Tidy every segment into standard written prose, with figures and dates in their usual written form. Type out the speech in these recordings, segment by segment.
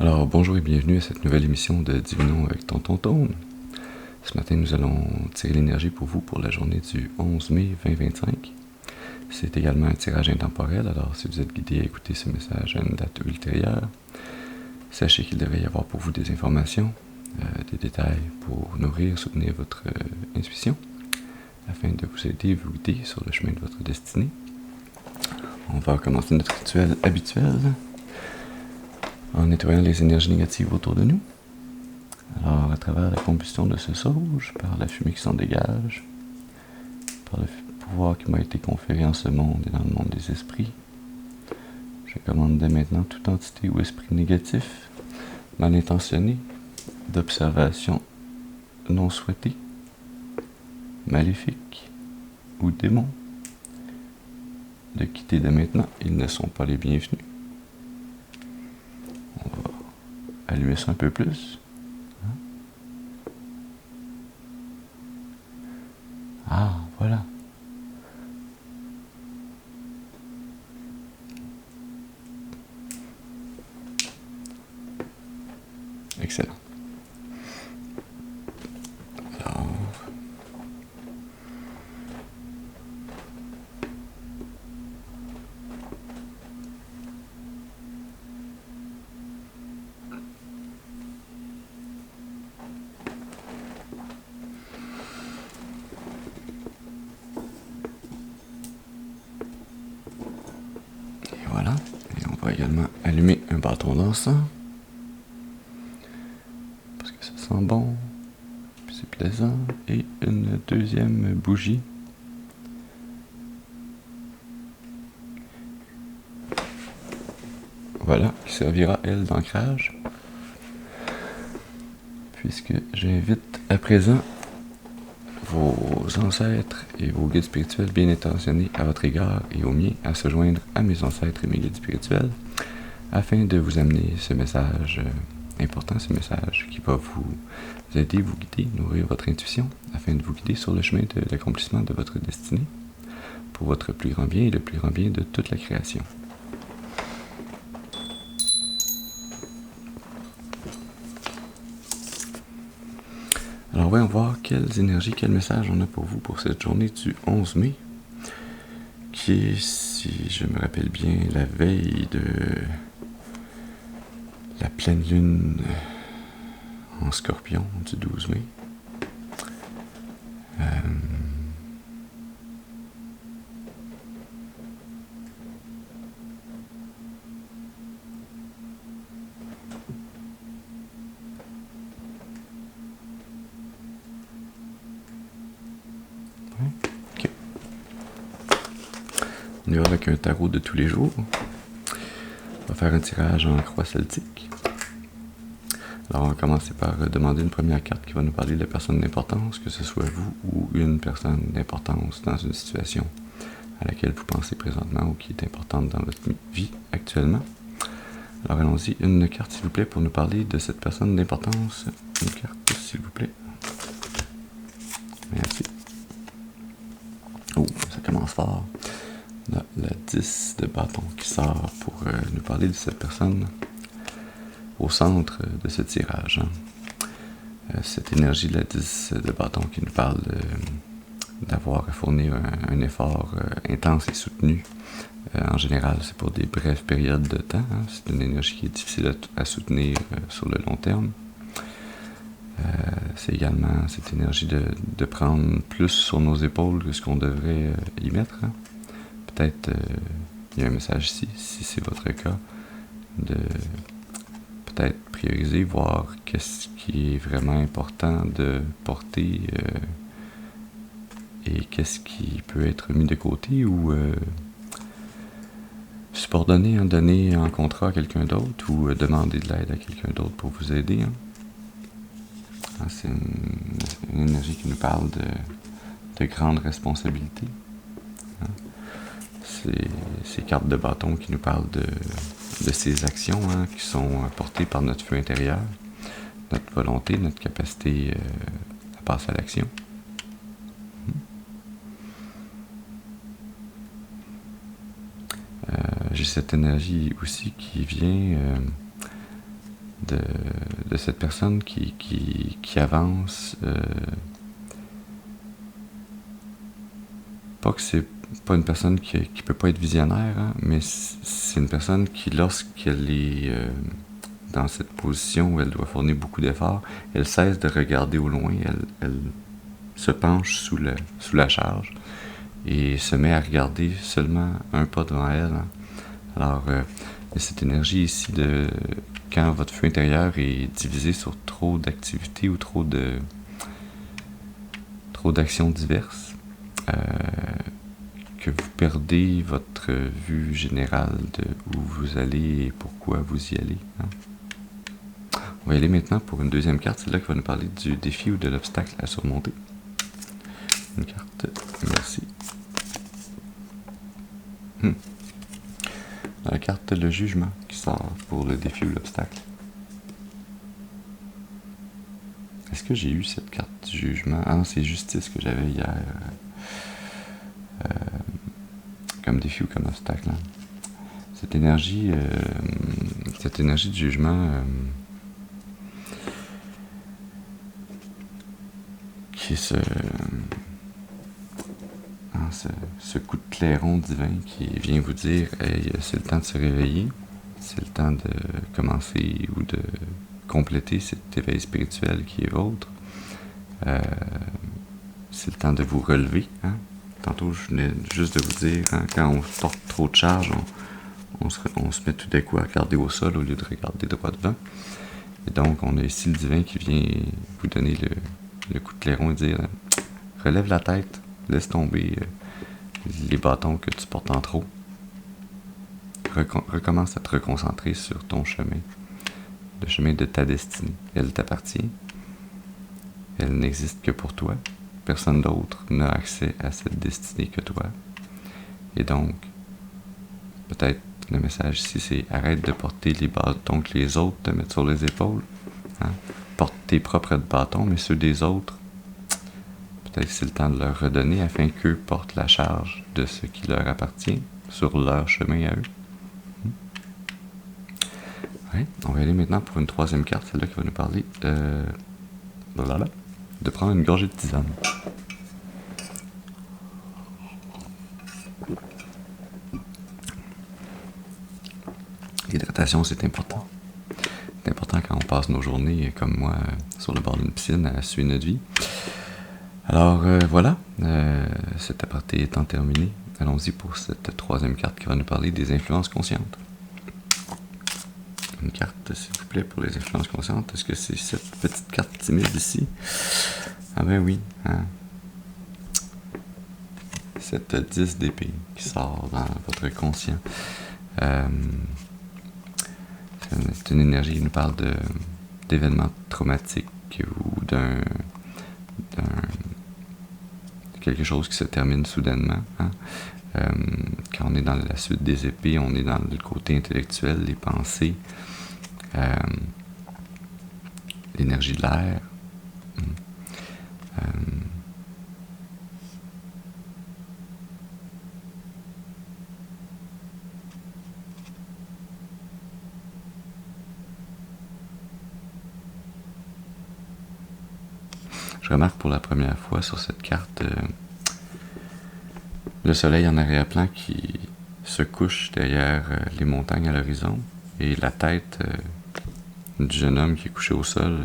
Alors bonjour et bienvenue à cette nouvelle émission de Divinons avec Tonton Tone. Ce matin nous allons tirer l'énergie pour vous pour la journée du 11 mai 2025. C'est également un tirage intemporel, alors si vous êtes guidé à écouter ce message à une date ultérieure, sachez qu'il devrait y avoir pour vous des informations, des détails pour nourrir, soutenir votre intuition, afin de vous aider et vous guider sur le chemin de votre destinée. On va commencer notre rituel habituel en nettoyant les énergies négatives autour de nous. Alors, à travers la combustion de ce sauge, par la fumée qui s'en dégage, par le pouvoir qui m'a été conféré en ce monde et dans le monde des esprits, je commande dès maintenant toute entité ou esprit négatif, mal intentionné, d'observation non souhaitée, maléfique ou démon, de quitter dès maintenant. Ils ne sont pas les bienvenus. On va allumer ça un peu plus. Ah, voilà. Excellent. Alors, et voilà. Et on va également allumer un bâton d'encens. Parce que ça sent bon. Puis c'est plaisant. Et une deuxième bougie. Voilà, qui servira, elle, d'ancrage. Puisque j'invite à présent vos ancêtres et vos guides spirituels bien intentionnés à votre égard et au mien à se joindre à mes ancêtres et mes guides spirituels afin de vous amener ce message important, ce message qui va vous aider, vous guider, nourrir votre intuition afin de vous guider sur le chemin de l'accomplissement de votre destinée pour votre plus grand bien et le plus grand bien de toute la création. Alors voyons voir quelles énergies, quel message on a pour vous pour cette journée du 11 mai, qui est, si je me rappelle bien, la veille de la pleine lune en Scorpion du 12 mai. Ok. On y va avec un tarot de tous les jours. On va faire un tirage en croix celtique. Alors on va commencer par demander une première carte qui va nous parler de la personne d'importance, que ce soit vous ou une personne d'importance dans une situation à laquelle vous pensez présentement ou qui est importante dans votre vie actuellement. Alors allons-y, une carte s'il vous plaît pour nous parler de cette personne d'importance. Une carte s'il vous plaît. Merci. Oh, ça commence fort. La 10 de bâton qui sort pour nous parler de cette personne au centre de ce tirage. Cette énergie de la 10 de bâton qui nous parle d'avoir à fournir un effort intense et soutenu. En général, c'est pour des brèves périodes de temps. C'est une énergie qui est difficile à soutenir sur le long terme. C'est également cette énergie de prendre plus sur nos épaules que ce qu'on devrait y mettre. Peut-être il y a un message ici, si c'est votre cas, de peut-être prioriser, voir qu'est-ce qui est vraiment important de porter et qu'est-ce qui peut être mis de côté ou subordonner, donner en contrat à quelqu'un d'autre ou demander de l'aide à quelqu'un d'autre pour vous aider. C'est une énergie qui nous parle de grandes responsabilités. C'est ces cartes de bâton qui nous parlent de ces actions qui sont portées par notre feu intérieur, notre volonté, notre capacité à passer à l'action. J'ai cette énergie aussi qui vient de cette personne qui avance. Pas que c'est pas une personne qui peut pas être visionnaire, hein, mais c'est une personne qui, lorsqu'elle est dans cette position où elle doit fournir beaucoup d'efforts, elle cesse de regarder au loin, elle se penche sous la charge et se met à regarder seulement un pas devant elle. Hein. Alors, cette énergie ici de quand votre feu intérieur est divisé sur trop d'activités ou trop d'actions diverses, que vous perdez votre vue générale de où vous allez et pourquoi vous y allez. Hein. On va y aller maintenant pour une deuxième carte, c'est là qui va nous parler du défi ou de l'obstacle à surmonter. Une carte, merci. La carte le jugement qui sort pour le défi ou l'obstacle. Est-ce que j'ai eu cette carte du jugement? Ah non, c'est justice que j'avais hier. Comme défi ou comme obstacle. Hein. Cette énergie de jugement qui est ce coup de clairon divin qui vient vous dire hey, c'est le temps de se réveiller, c'est le temps de commencer ou de compléter cet éveil spirituel qui est vôtre. C'est le temps de vous relever. Hein. Tantôt, je venais juste de vous dire, hein, quand on porte trop de charge, on se met tout d'un coup à regarder au sol au lieu de regarder droit devant. Et donc, on a ici le divin qui vient vous donner le coup de clairon et dire relève la tête, laisse tomber les bâtons que tu portes en trop. Recommence à te reconcentrer sur ton chemin, le chemin de ta destinée. Elle t'appartient. Elle n'existe que pour toi. Personne d'autre n'a accès à cette destinée que toi. Et donc, peut-être le message ici, c'est arrête de porter les bâtons que les autres te mettent sur les épaules. Hein? Porte tes propres bâtons, mais ceux des autres, peut-être que c'est le temps de leur redonner afin qu'eux portent la charge de ce qui leur appartient sur leur chemin à eux. Ouais, on va aller maintenant pour une troisième carte, celle-là qui va nous parler de prendre une gorgée de tisane. L'hydratation, c'est important. C'est important quand on passe nos journées, comme moi, sur le bord d'une piscine à suivre notre vie. Alors voilà, cet aparté étant terminé, allons-y pour cette troisième carte qui va nous parler des influences conscientes. Une carte, s'il vous plaît, pour les influences conscientes. Est-ce que c'est cette petite carte timide ici? Ah ben oui, hein. Cette 10 d'épée qui sort dans votre conscient. C'est une énergie qui nous parle d'événements traumatiques ou d'un quelque chose qui se termine soudainement. Hein. Quand on est dans la suite des épées, on est dans le côté intellectuel, les pensées, l'énergie de l'air. Je remarque pour la première fois sur cette carte le soleil en arrière-plan qui se couche derrière les montagnes à l'horizon et la tête du jeune homme qui est couché au sol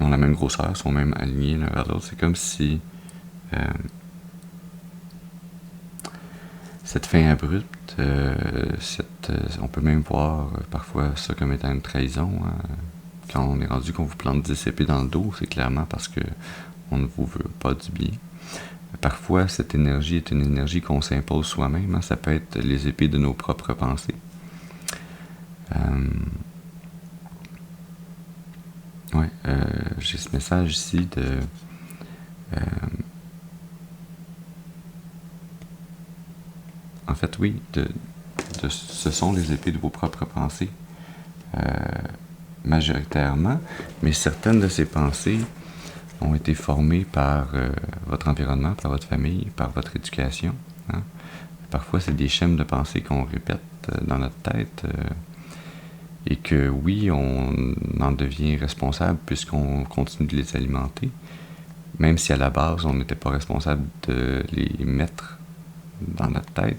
ont la même grosseur, sont même alignés l'un vers l'autre. C'est comme si cette fin abrupte, on peut même voir parfois ça comme étant une trahison. Quand on est rendu qu'on vous plante 10 épées dans le dos, c'est clairement parce que on ne vous veut pas du bien. Parfois, cette énergie est une énergie qu'on s'impose soi-même. Hein. Ça peut être les épées de nos propres pensées. J'ai ce message ici de... en fait, oui, ce sont les épées de vos propres pensées. Majoritairement, mais certaines de ces pensées ont été formées par votre environnement, par votre famille, par votre éducation. Hein. Parfois, c'est des schèmes de pensée qu'on répète dans notre tête et que oui, on en devient responsable puisqu'on continue de les alimenter, même si à la base on n'était pas responsable de les mettre dans notre tête.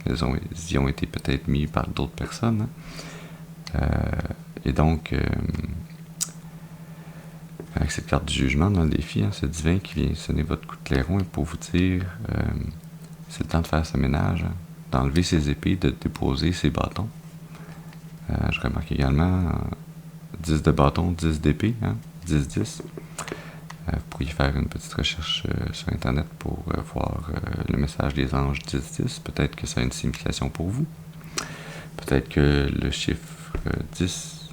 Ils y ont été peut-être mis par d'autres personnes. Et donc, avec cette carte du jugement dans le défi, c'est divin qui vient sonner votre coup de clairon pour vous dire c'est le temps de faire ce ménage, d'enlever ses épées, de déposer ses bâtons. Je remarque également 10 de bâton, 10 d'épée, 10-10. Vous pourriez faire une petite recherche sur Internet pour voir le message des anges 10-10. Peut-être que ça a une signification pour vous. Peut-être que le chiffre 10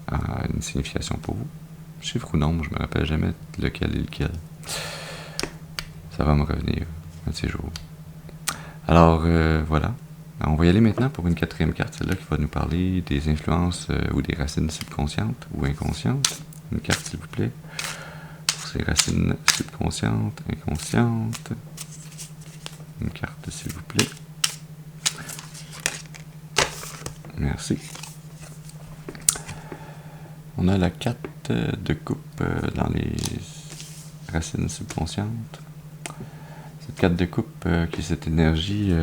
a une signification pour vous. Chiffre ou nombre, je me rappelle jamais lequel est lequel. Ça va me revenir un de ces jours. Alors, voilà. On va y aller maintenant pour une quatrième carte, celle-là qui va nous parler des influences ou des racines subconscientes ou inconscientes. Une carte, s'il vous plaît. Pour ces racines subconscientes, inconscientes. Une carte, s'il vous plaît. Merci. On a la 4 de coupe dans les racines subconscientes. Cette 4 de coupe qui est cette énergie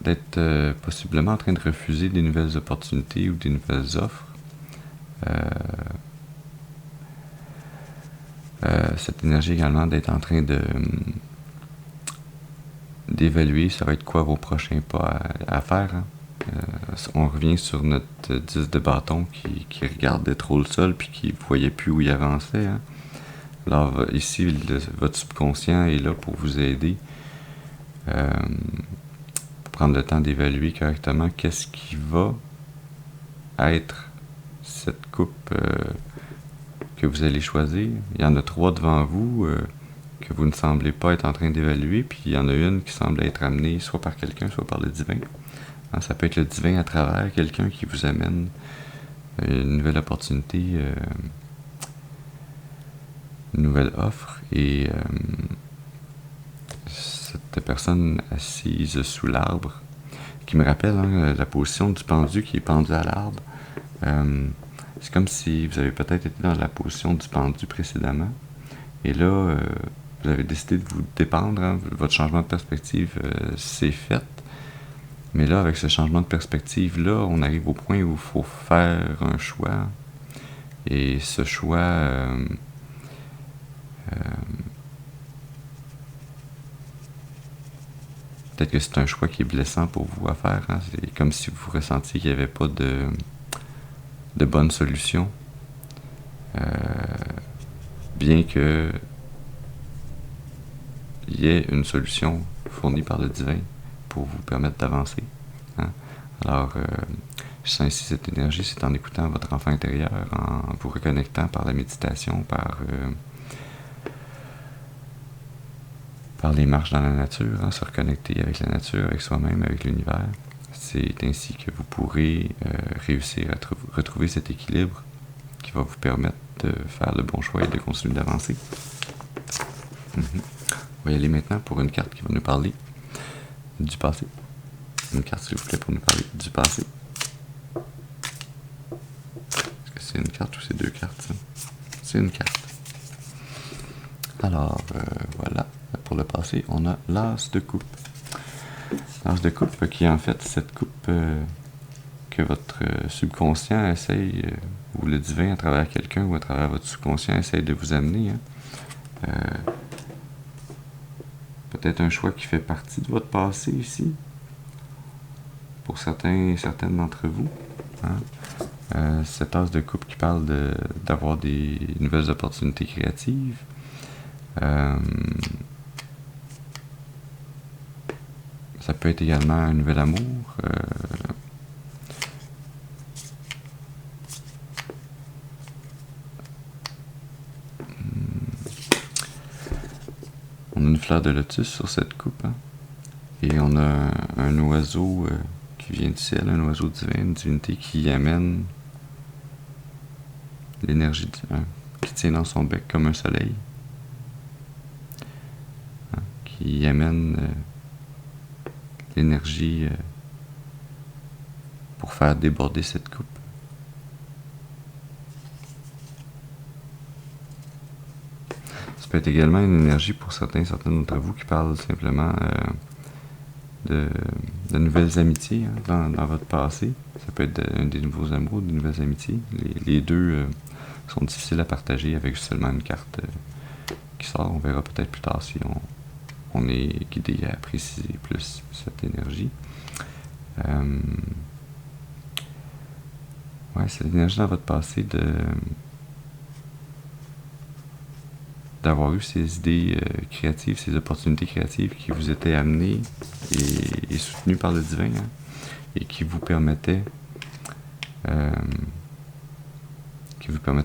d'être possiblement en train de refuser des nouvelles opportunités ou des nouvelles offres. Cette énergie également d'être en train d'évaluer ça va être quoi vos prochains pas à faire. On revient sur notre 10 de bâton qui regardait trop le sol puis qui ne voyait plus où il avançait. Alors ici, votre subconscient est là pour vous aider, pour prendre le temps d'évaluer correctement qu'est-ce qui va être cette coupe que vous allez choisir. Il y en a 3 devant vous que vous ne semblez pas être en train d'évaluer, puis il y en a une qui semble être amenée soit par quelqu'un, soit par le divin. Ça peut être le divin à travers quelqu'un qui vous amène une nouvelle opportunité, une nouvelle offre, et cette personne assise sous l'arbre, qui me rappelle la position du pendu qui est pendu à l'arbre. C'est comme si vous avez peut-être été dans la position du pendu précédemment, et là, vous avez décidé de vous dépendre, votre changement de perspective s'est fait. Mais là, avec ce changement de perspective-là, on arrive au point où il faut faire un choix. Et ce choix peut-être que c'est un choix qui est blessant pour vous à faire. C'est comme si vous ressentiez qu'il n'y avait pas de bonne solution. Bien que il y ait une solution fournie par le divin pour vous permettre d'avancer. Alors, je sens ici cette énergie, c'est en écoutant votre enfant intérieur, en vous reconnectant par la méditation, par les marches dans la nature, se reconnecter avec la nature, avec soi-même, avec l'univers. C'est ainsi que vous pourrez réussir à retrouver cet équilibre qui va vous permettre de faire le bon choix et de continuer d'avancer. On va y aller maintenant pour une carte qui va nous parler du passé. Une carte, s'il vous plaît, pour nous parler du passé. Est-ce que c'est une carte ou c'est 2 cartes, ça? C'est une carte. Alors, voilà. Pour le passé, on a l'as de coupe. L'as de coupe qui est en fait cette coupe que votre subconscient essaye, ou le divin à travers quelqu'un ou à travers votre subconscient essaye de vous amener. Peut-être un choix qui fait partie de votre passé ici, pour certains et certaines d'entre vous. Cette as de coupe qui parle d'avoir des nouvelles opportunités créatives. Ça peut être également un nouvel amour. On a une fleur de lotus sur cette coupe. Et on a un oiseau qui vient du ciel, un oiseau divin, une divinité qui amène l'énergie qui tient dans son bec comme un soleil. Qui amène l'énergie pour faire déborder cette coupe. Ça peut être également une énergie pour certains d'entre vous qui parlent simplement de nouvelles amitiés dans votre passé. Ça peut être des nouveaux amours, des nouvelles amitiés. Les deux sont difficiles à partager avec seulement une carte qui sort. On verra peut-être plus tard si on est guidé à préciser plus cette énergie. Ouais, c'est l'énergie dans votre passé d'avoir eu ces idées créatives, ces opportunités créatives qui vous étaient amenées et soutenues par le divin, et qui vous permettaient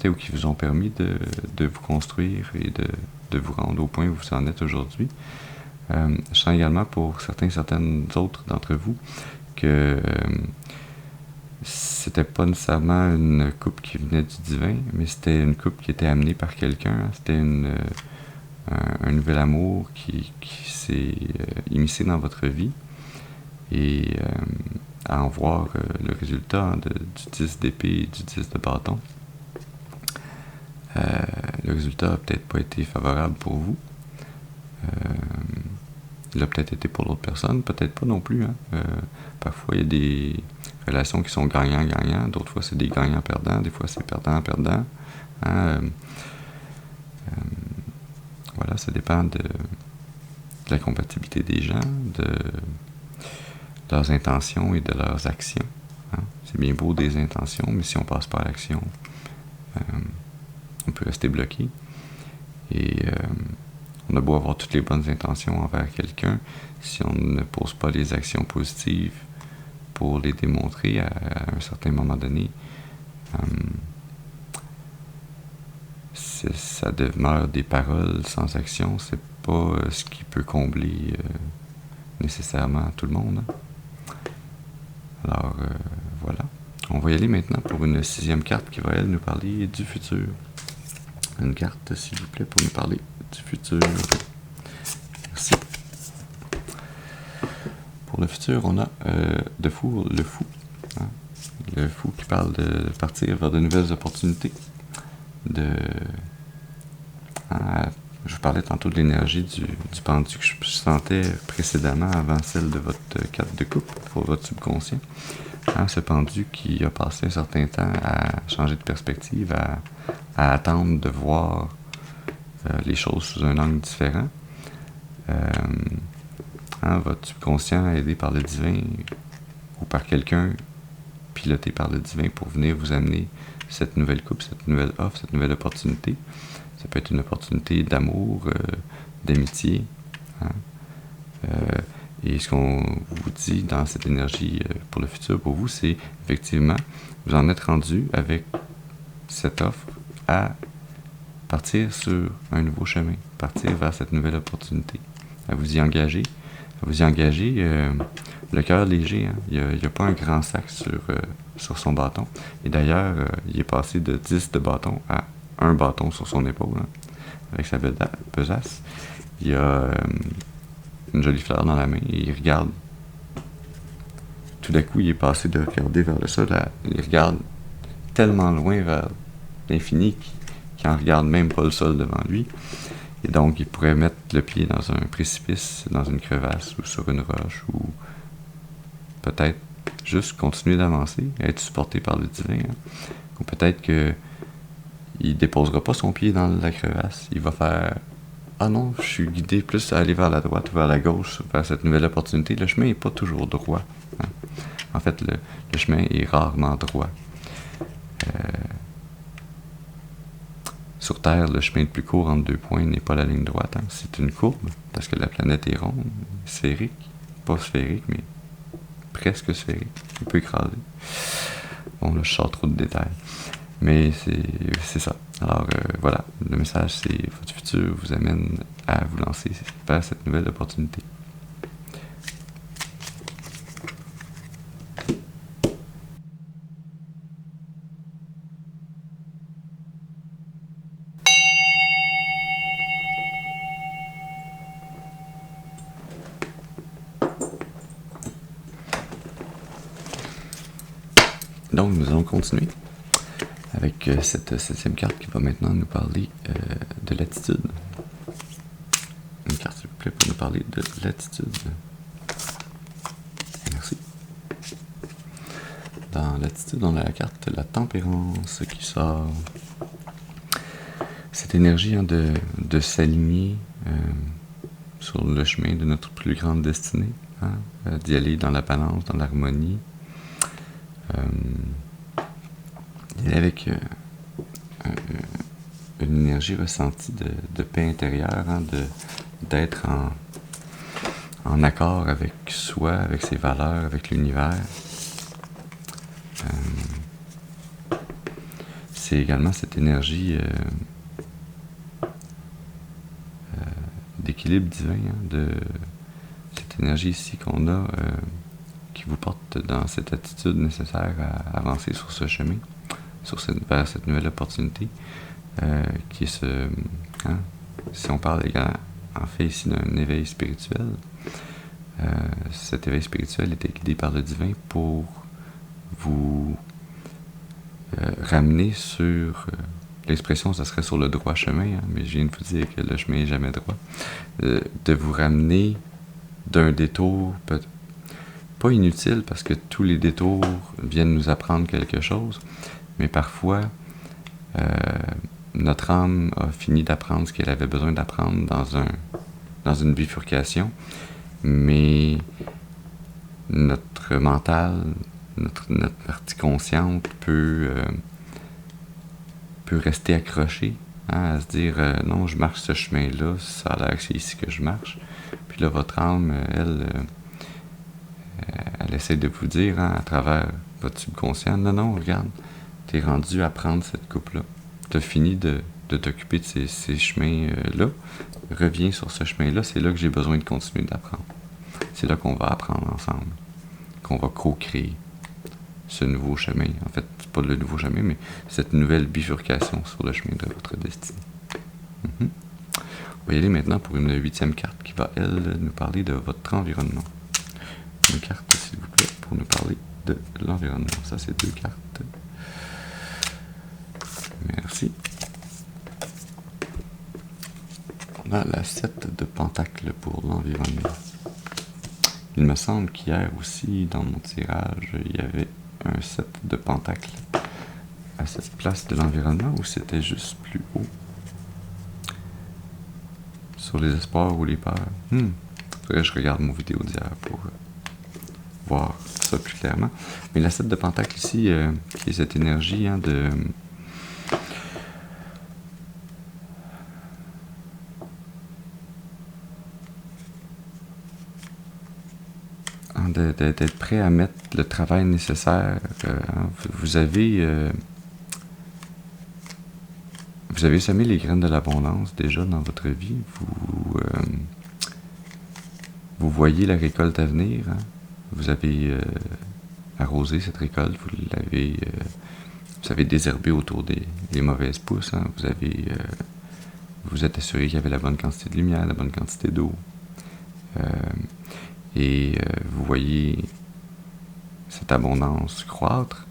ou qui vous ont permis de vous construire et de vous rendre au point où vous en êtes aujourd'hui. Je sens également pour certaines autres d'entre vous que c'était pas nécessairement une coupe qui venait du divin, mais c'était une coupe qui était amenée par quelqu'un. C'était un nouvel amour qui s'est immiscé dans votre vie. Et à en voir le résultat du 10 d'épée et du 10 de bâton, le résultat n'a peut-être pas été favorable pour vous. Il a peut-être été pour l'autre personne, peut-être pas non plus. Parfois, il y a des relations qui sont gagnant-gagnant, d'autres fois, c'est des gagnants-perdants, des fois, c'est perdant-perdant. Voilà, ça dépend de la compatibilité des gens, de leurs intentions et de leurs actions. C'est bien beau des intentions, mais si on passe pas à l'action, on peut rester bloqué. Et on a beau avoir toutes les bonnes intentions envers quelqu'un, si on ne pose pas les actions positives pour les démontrer à un certain moment donné, ça demeure des paroles sans action. C'est pas ce qui peut combler nécessairement tout le monde. Alors voilà. On va y aller maintenant pour une 6e carte qui va, elle, nous parler du futur. Une carte, s'il vous plaît, pour nous parler du futur. Merci. Pour le futur, on a le fou. Le fou qui parle de partir vers de nouvelles opportunités. Je vous parlais tantôt de l'énergie du pendu que je sentais précédemment avant celle de votre carte de coupe pour votre subconscient. Ce pendu qui a passé un certain temps à changer de perspective, à attendre de voir les choses sous un angle différent. Votre subconscient aidé par le divin ou par quelqu'un piloté par le divin pour venir vous amener cette nouvelle coupe, cette nouvelle offre, cette nouvelle opportunité. Ça peut être une opportunité d'amour, d'amitié. Et ce qu'on vous dit dans cette énergie pour le futur, pour vous, c'est effectivement, vous en êtes rendu avec cette offre à partir sur un nouveau chemin, partir vers cette nouvelle opportunité, à vous y engager. Le cœur léger, il n'y a pas un grand sac sur son bâton. Et d'ailleurs, il est passé de 10 de bâton à un bâton sur son épaule, avec sa besace. Il y a une jolie fleur dans la main et il regarde. Tout d'un coup, il est passé de regarder vers le sol il regarde tellement loin vers l'infini qu'il n'en regarde même pas le sol devant lui. Et donc, il pourrait mettre le pied dans un précipice, dans une crevasse ou sur une roche, ou peut-être juste continuer d'avancer, être supporté par le divin. Ou peut-être qu'il ne déposera pas son pied dans la crevasse. Il va faire « Ah non, je suis guidé plus à aller vers la droite ou vers la gauche, vers cette nouvelle opportunité. » Le chemin n'est pas toujours droit. En fait, le chemin est rarement droit. Sur Terre, le chemin le plus court entre 2 points n'est pas la ligne droite. C'est une courbe, parce que la planète est ronde, sphérique. Pas sphérique, mais presque sphérique. Un peu écrasé. Bon, là, je sors trop de détails. Mais c'est ça. Alors, voilà. Le message, c'est votre futur vous amène à vous lancer vers cette nouvelle opportunité. Donc, nous allons continuer avec cette 7e carte qui va maintenant nous parler de l'attitude. Une carte, s'il vous plaît, pour nous parler de l'attitude. Merci. Dans l'attitude, on a la carte de la tempérance qui sort. Cette énergie de s'aligner sur le chemin de notre plus grande destinée, d'y aller dans la balance, dans l'harmonie, d'y aller avec une énergie ressentie de paix intérieure, d'être en accord avec soi, avec ses valeurs, avec l'univers. C'est également cette énergie d'équilibre divin, de cette énergie ici qu'on a qui vous porte dans cette attitude nécessaire à avancer sur ce chemin, vers cette nouvelle opportunité qui est si on parle en fait ici d'un éveil spirituel, cet éveil spirituel était guidé par le divin pour vous ramener sur l'expression, ça serait sur le droit chemin, mais je viens de vous dire que le chemin n'est jamais droit, de vous ramener d'un détour pas inutile, parce que tous les détours viennent nous apprendre quelque chose, mais parfois notre âme a fini d'apprendre ce qu'elle avait besoin d'apprendre dans une bifurcation, mais notre mental, notre partie consciente peut rester accroché à se dire non, je marche ce chemin-là, ça a l'air que c'est ici que je marche. Puis là, votre âme, elle essaie de vous dire à travers votre subconscient, non, regarde, t'es rendu à prendre cette coupe-là. T'as fini de t'occuper de ces chemins-là. Reviens sur ce chemin-là, c'est là que j'ai besoin de continuer d'apprendre. C'est là qu'on va apprendre ensemble, qu'on va co-créer ce nouveau chemin. En fait, c'est pas le nouveau chemin, mais cette nouvelle bifurcation sur le chemin de votre destinée. On va y aller maintenant pour une 8e carte qui va, elle, nous parler de votre environnement. Une carte, s'il vous plaît, pour nous parler de l'environnement. Ça, c'est 2 cartes. Merci. On a la 7 de Pentacle pour l'environnement. Il me semble qu'hier aussi, dans mon tirage, il y avait un 7 de Pentacle à cette place de l'environnement, ou c'était juste plus haut sur les espoirs ou les peurs. Faudrait que je regarde mon vidéo d'hier pour voir ça plus clairement. Mais la 7 de Pentacle ici, qui est cette énergie d'être prêt à mettre le travail nécessaire. Vous avez semé les graines de l'abondance déjà dans votre vie. Vous voyez la récolte à venir. Vous avez arrosé cette récolte. Vous avez désherbé autour des mauvaises pousses. Vous êtes assuré qu'il y avait la bonne quantité de lumière, la bonne quantité d'eau. Et vous voyez cette abondance croître,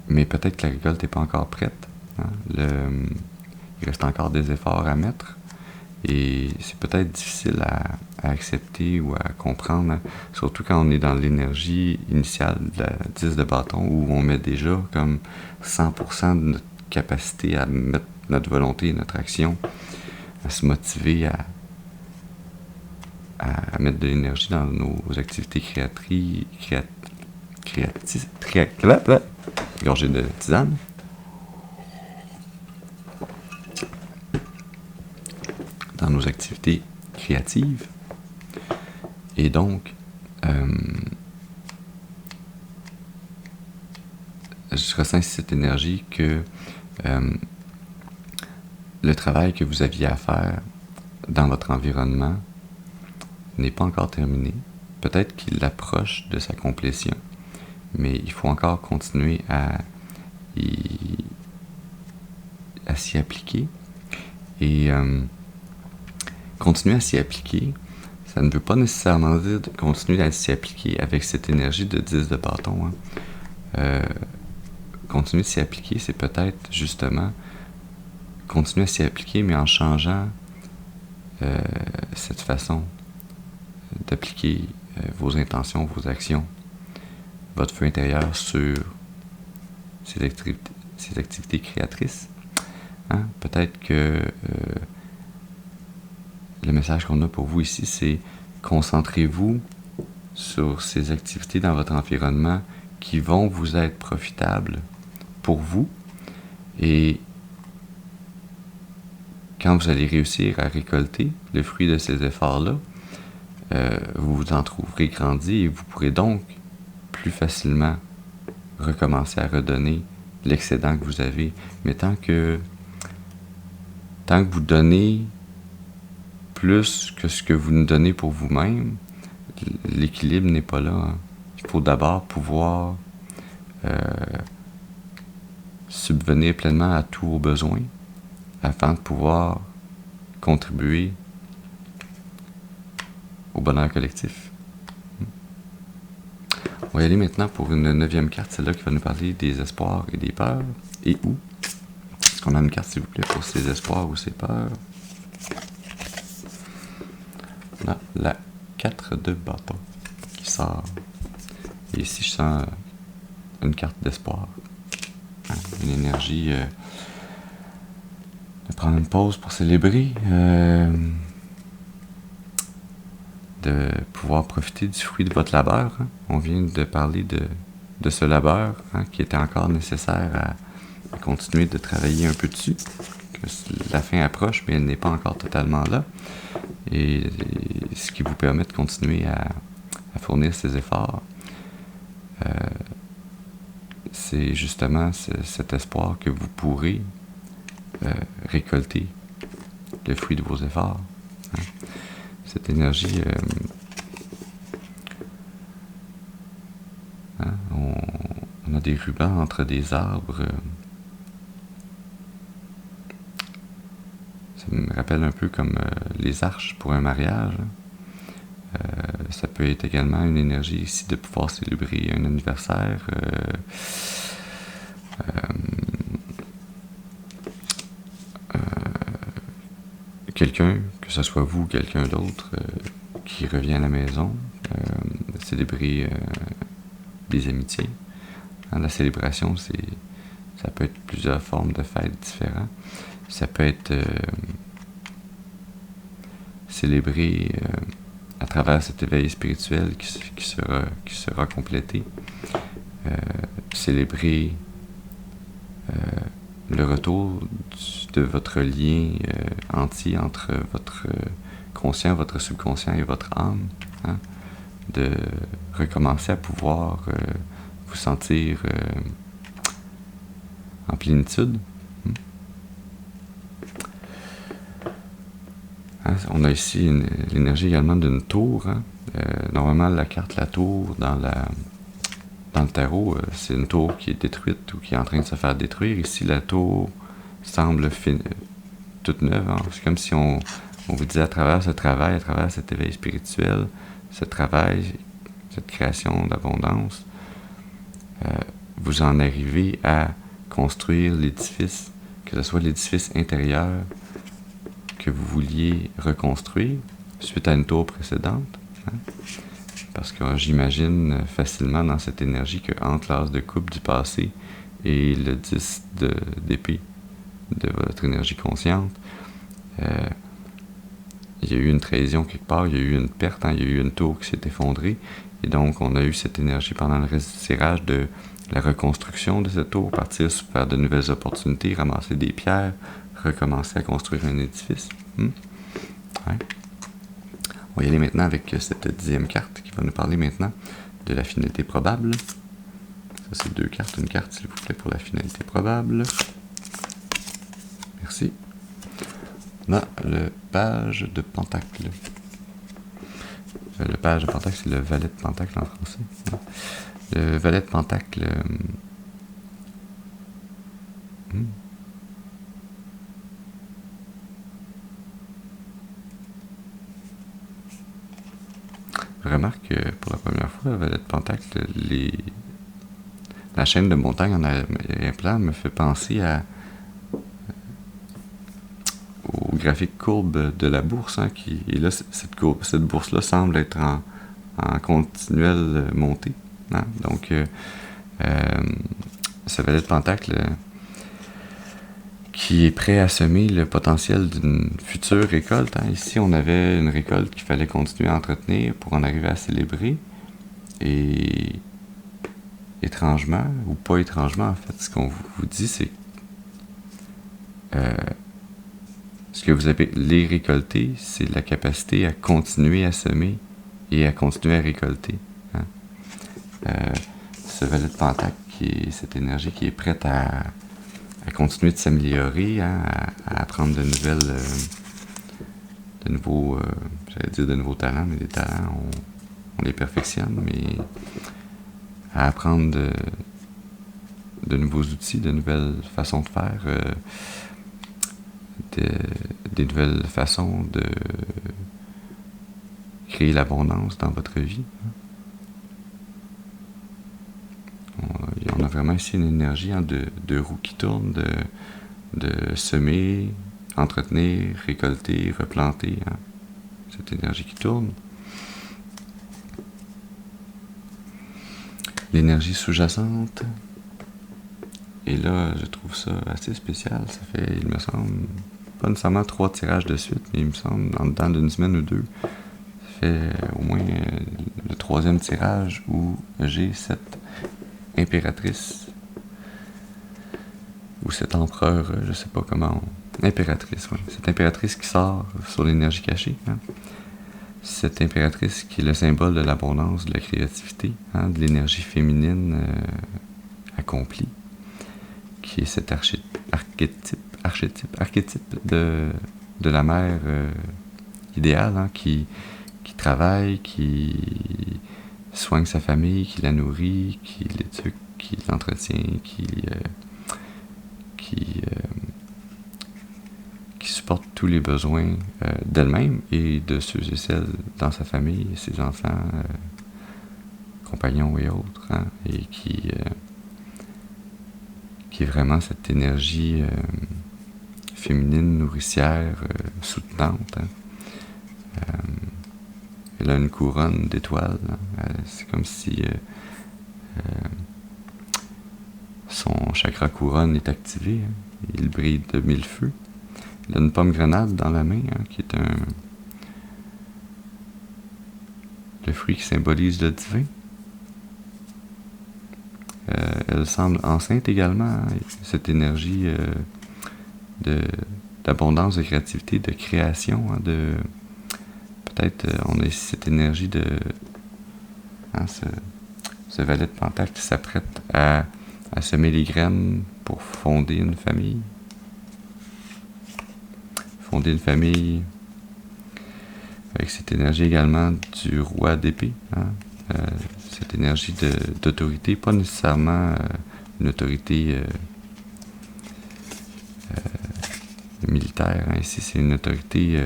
mais peut-être que la récolte n'est pas encore prête. Il reste encore des efforts à mettre, et c'est peut-être difficile à accepter ou à comprendre, surtout quand on est dans l'énergie initiale de la 10 de bâton, où on met déjà comme 100% de notre capacité à mettre notre volonté, notre action, à se motiver à mettre de l'énergie dans nos activités gorgée de tisane. Dans nos activités créatives. Et donc, je ressens cette énergie que le travail que vous aviez à faire dans votre environnement n'est pas encore terminé. Peut-être qu'il approche de sa complétion, mais il faut encore continuer à s'y appliquer. Et continuer à s'y appliquer, Ça ne veut pas nécessairement dire de continuer à s'y appliquer avec cette énergie de 10 de bâton. Continuer de s'y appliquer, c'est peut-être justement continuer à s'y appliquer, mais en changeant cette façon d'appliquer vos intentions, vos actions, votre feu intérieur sur ces activités créatrices. Peut-être que le message qu'on a pour vous ici, c'est concentrez-vous sur ces activités dans votre environnement qui vont vous être profitables pour vous, et quand vous allez réussir à récolter le fruit de ces efforts-là, vous vous en trouverez grandi et vous pourrez donc plus facilement recommencer à redonner l'excédent que vous avez. Mais tant que vous donnez plus que ce que vous nous donnez pour vous-même, l'équilibre n'est pas là. Il faut d'abord pouvoir subvenir pleinement à tous vos besoins afin de pouvoir contribuer au bonheur collectif. On va y aller maintenant pour une 9e carte, celle-là qui va nous parler des espoirs et des peurs. Et où? Est-ce qu'on a une carte, s'il vous plaît, pour ces espoirs ou ces peurs? On a la 4 de bâton qui sort. Et ici, je sens une carte d'espoir. Une énergie de prendre une pause pour célébrer, de pouvoir profiter du fruit de votre labeur. On vient de parler de ce labeur qui était encore nécessaire à continuer de travailler un peu dessus. Que la fin approche, mais elle n'est pas encore totalement là. Et ce qui vous permet de continuer à fournir ces efforts, c'est justement cet espoir que vous pourrez récolter le fruit de vos efforts. Cette énergie, on a des rubans entre des arbres. Ça me rappelle un peu comme les arches pour un mariage. Ça peut être également une énergie ici de pouvoir célébrer un anniversaire. Quelqu'un, que ce soit vous ou quelqu'un d'autre, qui revient à la maison, célébrer des amitiés. La célébration, ça peut être plusieurs formes de fêtes différentes. Ça peut être célébrer à travers cet éveil spirituel qui sera complété. Célébrer le retour de votre lien entier entre votre conscient, votre subconscient et votre âme. De recommencer à pouvoir vous sentir en plénitude. On a ici l'énergie également d'une tour. Normalement, la carte la tour dans le tarot, c'est une tour qui est détruite ou qui est en train de se faire détruire. Ici, la tour semble toute neuve. C'est comme si on vous disait à travers ce travail, à travers cet éveil spirituel, ce travail, cette création d'abondance, vous en arrivez à construire l'édifice, que ce soit l'édifice intérieur que vous vouliez reconstruire suite à une tour précédente. Parce que j'imagine facilement dans cette énergie que entre l'as de coupe du passé et le 10 d'épée de votre énergie consciente, il y a eu une trahison quelque part, il y a eu une perte, il y a eu une tour qui s'est effondrée, et donc on a eu cette énergie pendant le reste du tirage de la reconstruction de cette tour, partir vers de nouvelles opportunités, ramasser des pierres, recommencer à construire un édifice. Ouais. On va y aller maintenant avec cette 10e carte qui va nous parler maintenant de la finalité probable. Ça, c'est 2 cartes. Une carte, s'il vous plaît, pour la finalité probable. Merci. On a le page de Pentacle. Le page de Pentacle, c'est le valet de Pentacle en français. Le valet de Pentacle... remarque que pour la première fois, Valet de Pentacle, la chaîne de montagnes en arrière-plan me fait penser au graphique courbe de la bourse, hein, et là, cette bourse-là semble être en continuelle montée. Hein, donc, ce Valet de Pentacle qui est prêt à semer le potentiel d'une future récolte. Hein. Ici, on avait une récolte qu'il fallait continuer à entretenir pour en arriver à célébrer. Et étrangement, ou pas étrangement, en fait, ce qu'on vous dit, c'est ce que vous allez récolter, c'est la capacité à continuer à semer et à continuer à récolter. Hein. Ce Valet de Pentacle, qui est cette énergie qui est prête à continuer de s'améliorer, hein, à apprendre de nouveaux talents, mais des talents, on les perfectionne, mais à apprendre de nouveaux outils, de nouvelles façons de faire, des nouvelles façons de créer l'abondance dans votre vie. On a vraiment ici une énergie, hein, de roue qui tourne, de semer, entretenir, récolter, replanter. Hein, cette énergie qui tourne. L'énergie sous-jacente. Et là, je trouve ça assez spécial. Ça fait, il me semble, pas nécessairement 3 tirages de suite, mais il me semble, en dedans d'une semaine ou 2, ça fait au moins le 3e tirage où j'ai cette impératrice, ou cet empereur, je sais pas comment, impératrice, ouais. Cette impératrice qui sort sur l'énergie cachée. Hein. Cette impératrice qui est le symbole de l'abondance, de la créativité, hein, de l'énergie féminine accomplie, qui est cet archétype de la mère idéale, hein, qui travaille, qui soigne sa famille, qui la nourrit, qui l'éduque, qui l'entretient, qui supporte tous les besoins d'elle-même et de ceux et celles dans sa famille, ses enfants, compagnons et autres, hein, et qui est vraiment cette énergie féminine, nourricière, soutenante. Hein. Elle a une couronne d'étoiles. Hein. C'est comme si son chakra couronne est activé. Hein. Il brille de 1000 feux. Elle a une pomme grenade dans la main, hein, qui est le fruit qui symbolise le divin. Elle semble enceinte également, hein, cette énergie d'abondance, de créativité, de création, hein, peut-être on a ici cette énergie de hein, ce Valet de Pentacle qui s'apprête à semer les graines pour fonder une famille. Fonder une famille avec cette énergie également du roi d'épée, hein, cette énergie d'autorité, pas nécessairement une autorité militaire. Hein. Ici, c'est une autorité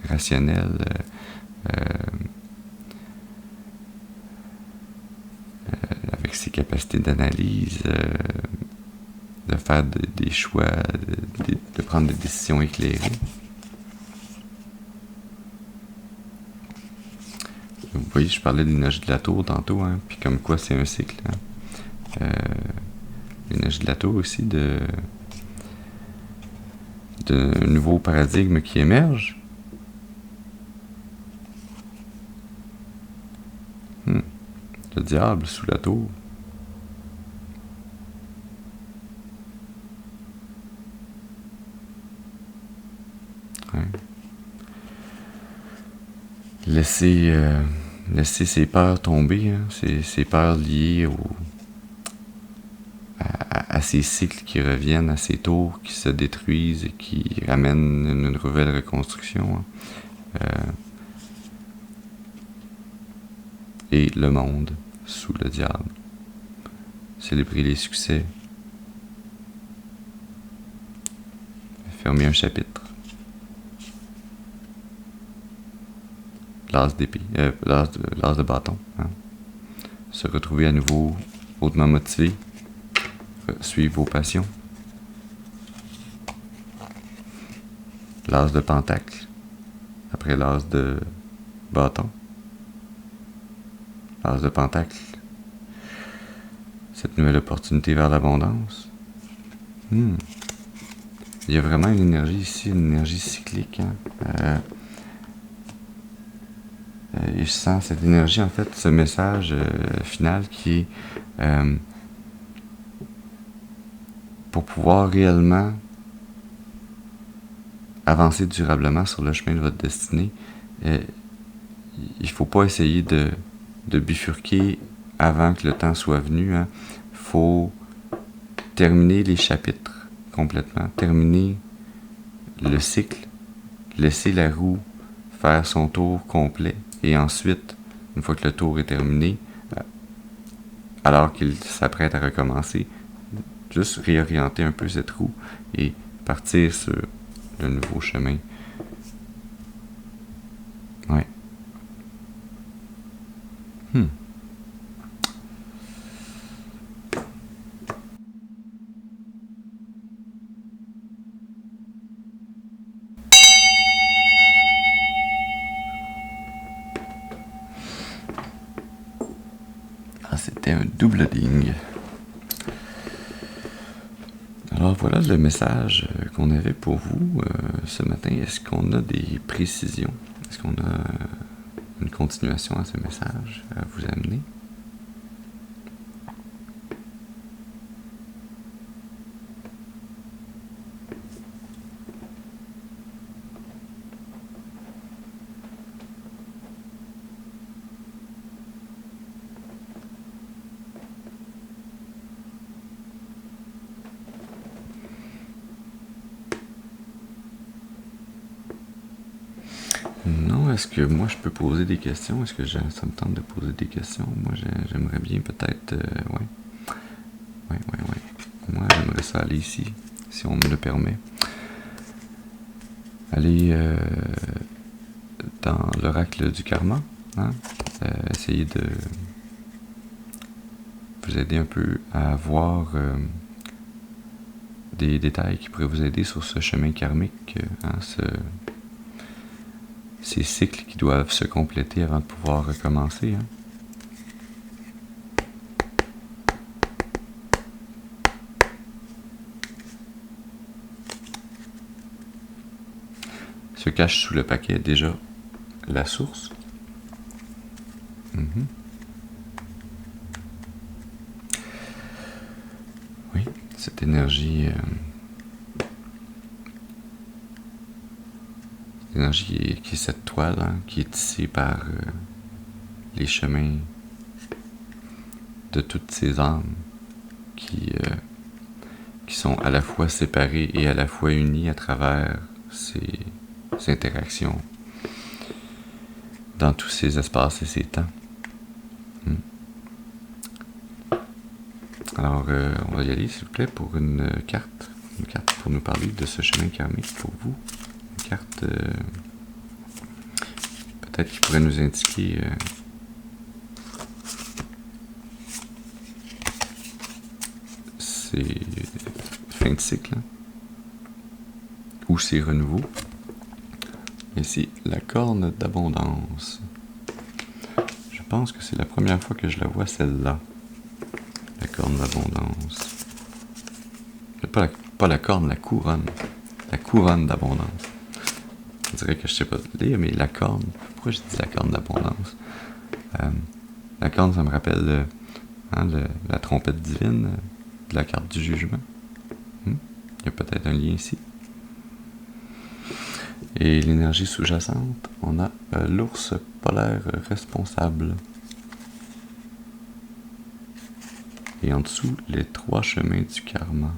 rationnelle, avec ses capacités d'analyse, de faire des choix, de prendre des décisions éclairées. Vous voyez, je parlais de l'énergie de la tour tantôt, hein, puis comme quoi c'est un cycle. Hein. L'énergie de la tour aussi, d'un nouveau paradigme qui émerge. Le diable sous la tour. Ouais. Laisser ses peurs tomber, hein, ses peurs liées à ces cycles qui reviennent, à ces tours qui se détruisent et qui ramènent une nouvelle reconstruction. Hein. Et le monde sous le diable. Célébrer les succès. Fermer un chapitre. l'as d'épée, l'as de bâton. Hein. Se retrouver à nouveau hautement motivé, suivre vos passions. L'as de pentacle, après l'as de bâton. L'as de pentacle, cette nouvelle opportunité vers l'abondance. Il y a vraiment une énergie ici, une énergie cyclique. Hein. Et je sens cette énergie, en fait, ce message final qui est pour pouvoir réellement avancer durablement sur le chemin de votre destinée, il ne faut pas essayer de bifurquer avant que le temps soit venu. Hein. Faut terminer les chapitres complètement, terminer le cycle, laisser la roue faire son tour complet, et ensuite, une fois que le tour est terminé, alors qu'il s'apprête à recommencer, juste réorienter un peu cette roue et partir sur le nouveau chemin. Ouais. C'était un double ding. Alors voilà le message qu'on avait pour vous ce matin. Est-ce qu'on a des précisions? Est-ce qu'on a une continuation à ce message à vous amener? Non, est-ce que moi je peux poser des questions? Est-ce que ça me tente de poser des questions? Moi j'aimerais bien peut-être... ouais. Moi j'aimerais ça aller ici, si on me le permet. Aller dans l'oracle du karma. Hein? Essayer de vous aider un peu à voir des détails qui pourraient vous aider sur ce chemin karmique, hein, ces cycles qui doivent se compléter avant de pouvoir recommencer. Hein. Se cache sous le paquet déjà la source. Oui, cette énergie... l'énergie qui est cette toile, hein, qui est tissée par les chemins de toutes ces âmes qui sont à la fois séparées et à la fois unies à travers ces interactions dans tous ces espaces et ces temps. Alors, on va y aller, s'il vous plaît, pour une carte pour nous parler de ce chemin karmique pour vous. Une carte peut-être qui pourrait nous indiquer ces fins de cycle, hein, ou ces renouveaux. Ici, la corne d'abondance. Je pense que c'est la première fois que je la vois, celle-là. La corne d'abondance. Pas la corne, la couronne. La couronne d'abondance. On dirait que je sais pas lire, mais la corne. Pourquoi je dis la corne d'abondance? La corne, ça me rappelle la trompette divine de la carte du jugement. Il y a peut-être un lien ici. Et l'énergie sous-jacente, on a l'ours polaire responsable. Et en dessous, les 3 chemins du karma.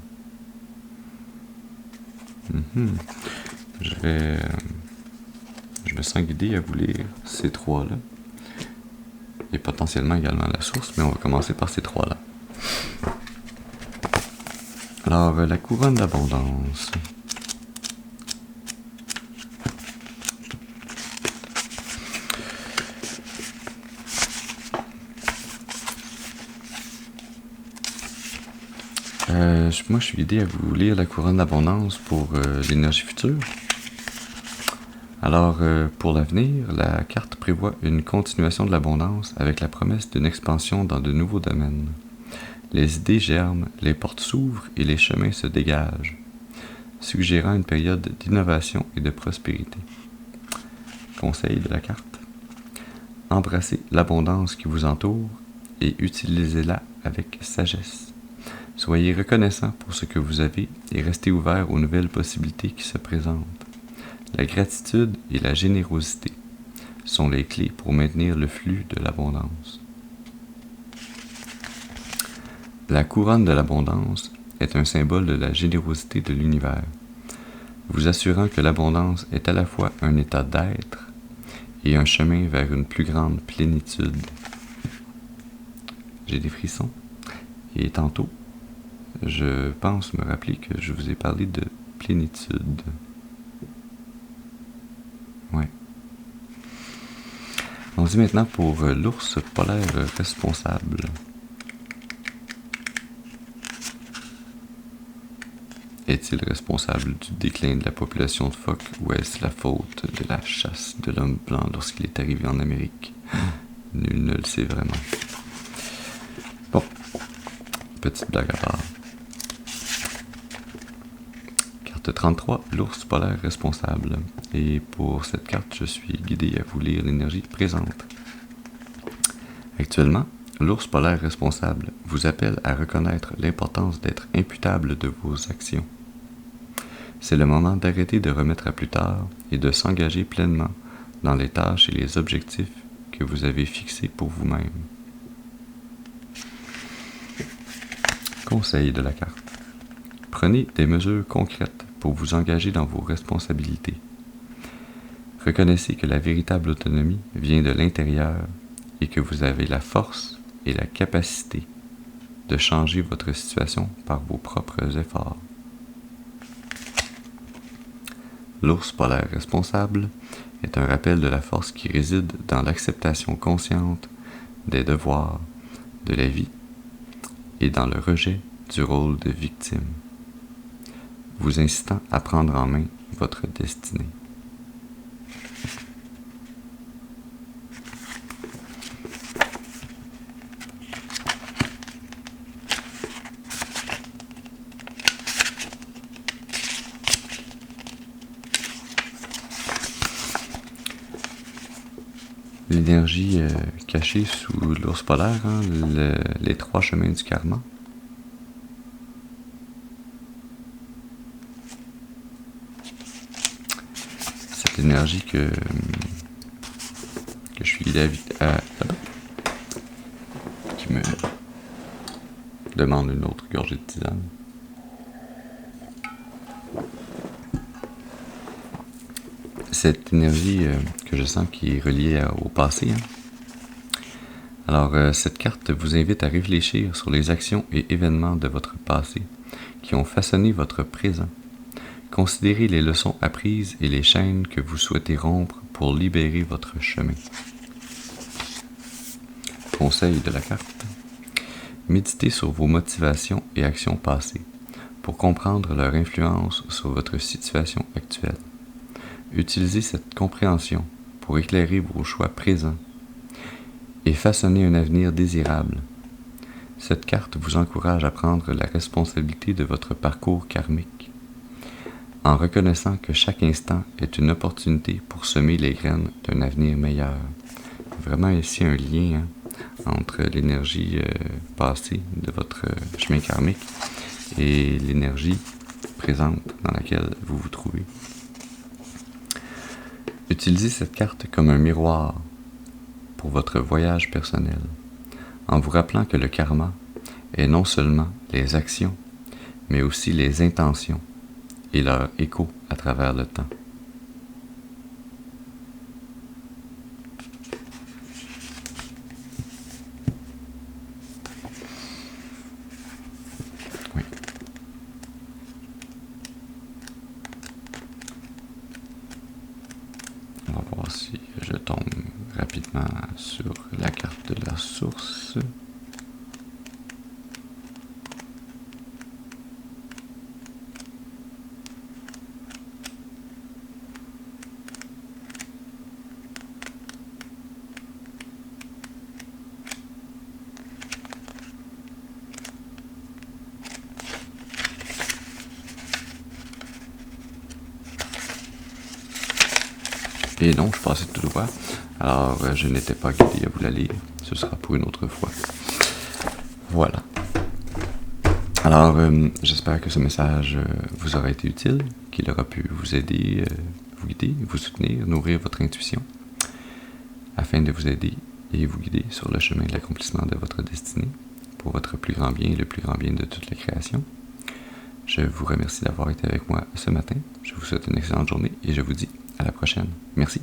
Je me sens guidé à vous lire ces 3-là. Et potentiellement également la source, mais on va commencer par ces 3-là. Alors, la couronne d'abondance. Moi, je suis guidé à vous lire la couronne d'abondance pour l'énergie future. Alors, pour l'avenir, la carte prévoit une continuation de l'abondance avec la promesse d'une expansion dans de nouveaux domaines. Les idées germent, les portes s'ouvrent et les chemins se dégagent, suggérant une période d'innovation et de prospérité. Conseil de la carte. Embrassez l'abondance qui vous entoure et utilisez-la avec sagesse. Soyez reconnaissant pour ce que vous avez et restez ouvert aux nouvelles possibilités qui se présentent. La gratitude et la générosité sont les clés pour maintenir le flux de l'abondance. La couronne de l'abondance est un symbole de la générosité de l'univers, vous assurant que l'abondance est à la fois un état d'être et un chemin vers une plus grande plénitude. J'ai des frissons. Et tantôt, je pense me rappeler que je vous ai parlé de plénitude. Ouais. On dit maintenant pour l'ours polaire responsable. Est-il responsable du déclin de la population de phoques ou est-ce la faute de la chasse de l'homme blanc lorsqu'il est arrivé en Amérique? Nul ne le sait vraiment. Bon, petite blague à part. Carte 33, l'ours polaire responsable. Et pour cette carte, je suis guidé à vous lire l'énergie présente. Actuellement, l'ours polaire responsable vous appelle à reconnaître l'importance d'être imputable de vos actions. C'est le moment d'arrêter de remettre à plus tard et de s'engager pleinement dans les tâches et les objectifs que vous avez fixés pour vous-même. Conseil de la carte. Prenez des mesures concrètes pour vous engager dans vos responsabilités. Reconnaissez que la véritable autonomie vient de l'intérieur et que vous avez la force et la capacité de changer votre situation par vos propres efforts. L'ours polaire responsable est un rappel de la force qui réside dans l'acceptation consciente des devoirs de la vie et dans le rejet du rôle de victime, vous incitant à prendre en main votre destinée. L'énergie cachée sous l'ours polaire, hein, les trois chemins du karma. Cette énergie que je suis guidé qui me demande une autre gorgée de tisane. Cette énergie que je sens qui est reliée au passé. Hein. Alors, cette carte vous invite à réfléchir sur les actions et événements de votre passé qui ont façonné votre présent. Considérez les leçons apprises et les chaînes que vous souhaitez rompre pour libérer votre chemin. Conseil de la carte. Méditez sur vos motivations et actions passées pour comprendre leur influence sur votre situation actuelle. Utilisez cette compréhension pour éclairer vos choix présents et façonner un avenir désirable. Cette carte vous encourage à prendre la responsabilité de votre parcours karmique, en reconnaissant que chaque instant est une opportunité pour semer les graines d'un avenir meilleur. Vraiment ici un lien entre l'énergie passée de votre chemin karmique et l'énergie présente dans laquelle vous vous trouvez. Utilisez cette carte comme un miroir pour votre voyage personnel, en vous rappelant que le karma est non seulement les actions, mais aussi les intentions et leur écho à travers le temps. Oui. On va voir si je tombe rapidement sur la carte de la source. Et non, je passais tout droit. Alors, je n'étais pas guidé à vous la lire. Ce sera pour une autre fois. Voilà. Alors, j'espère que ce message vous aura été utile, qu'il aura pu vous aider, vous guider, vous soutenir, nourrir votre intuition, afin de vous aider et vous guider sur le chemin de l'accomplissement de votre destinée, pour votre plus grand bien et le plus grand bien de toute la création. Je vous remercie d'avoir été avec moi ce matin. Je vous souhaite une excellente journée et je vous dis à la prochaine. Merci.